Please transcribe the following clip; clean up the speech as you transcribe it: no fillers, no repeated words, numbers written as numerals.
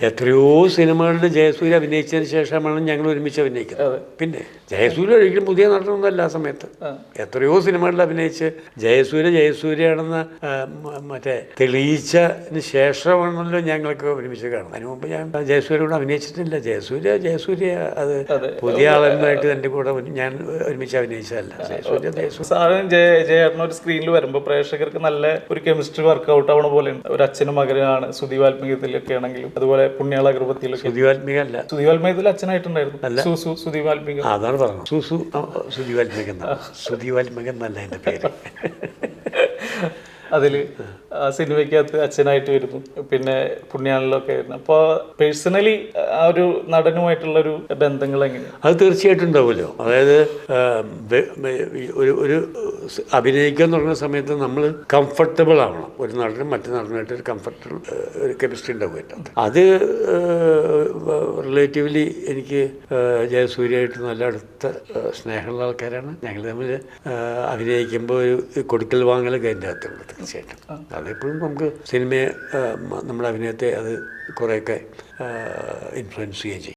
എത്രയോ സിനിമകളിൽ ജയസൂര്യ അഭിനയിച്ചതിന് ശേഷമാണ് ഞങ്ങൾ ഒരുമിച്ച് അഭിനയിക്കുന്നത്. പിന്നെ ജയസൂര്യ ഒരിക്കലും പുതിയ നടനൊന്നുമല്ല ആ സമയത്ത്. എത്രയോ സിനിമകളിൽ അഭിനയിച്ച് ജയസൂര്യയാണെന്ന് മറ്റേ തെളിയിച്ചതിന് ശേഷമാണല്ലോ ഞങ്ങൾക്ക് ഒരുമിച്ച് കാണുന്നത്. അതിന് മുമ്പ് ഞാൻ ജയസൂര്യയോട് അഭിനയിച്ചിട്ടില്ല. ജയസൂര്യ അത് പുതിയ ആളുമായിട്ട് എൻ്റെ കൂടെ ഞാൻ ഒരുമിച്ച് അഭിനയിച്ചതല്ല. ജയേട്ടൻ ഒരു സ്ക്രീനിൽ വരുമ്പോൾ പ്രേക്ഷകർക്ക് നല്ല ഒരു കെമിസ്ട്രി വർക്ക്ഔട്ട് ആവണ പോലെ ഒരു അച്ഛനും മകനാണ് സുദീപാത്മികത്തിലൊക്കെ ആണെങ്കിലും, അതുപോലെ പുണ്യാള കൃപത്തിലൊക്കെ. സുദീപാത്മികത്തിൽ അച്ഛനായിട്ടുണ്ടായിരുന്നു. സുദീപാത്മിക അതാണ് പറഞ്ഞത്. സുദീപാത്മിക എന്നല്ല എൻ്റെ പേര്. അതിൽ സിനിമയ്ക്കകത്ത് അച്ഛനായിട്ട് വരുന്നു, പിന്നെ പുണ്യാളിലൊക്കെ ആയിരുന്നു. അപ്പോൾ പേഴ്സണലി ആ ഒരു നടനുമായിട്ടുള്ളൊരു ബന്ധങ്ങൾ എങ്ങനെയാണ്? അത് തീർച്ചയായിട്ടും ഉണ്ടാവുമല്ലോ. അതായത് ഒരു അഭിനയിക്കുക എന്ന് പറയുന്ന സമയത്ത് നമ്മൾ കംഫർട്ടബിൾ ആവണം. ഒരു നടനും മറ്റു നടനായിട്ട് ഒരു കംഫർട്ടബിൾ ഒരു കെമിസ്ട്രി ഉണ്ടാവുമല്ലോ. അത് റിലേറ്റീവ്ലി എനിക്ക് ജയസൂര്യയായിട്ട് നല്ല അടുത്ത സ്നേഹമുള്ള ആൾക്കാരാണ്. ഞങ്ങൾ തമ്മിൽ അഭിനയിക്കുമ്പോൾ ഒരു കൊടുക്കൽ വാങ്ങലൊക്കെ അതിൻ്റെ അകത്തുള്ളത്. തീർച്ചയായിട്ടും അതെപ്പോഴും നമുക്ക് സിനിമയെ നമ്മുടെ അഭിനയത്തെ അത് കുറേയൊക്കെ ഇൻഫ്ലുവൻസ് ചെയ്യുകയും ചെയ്യും.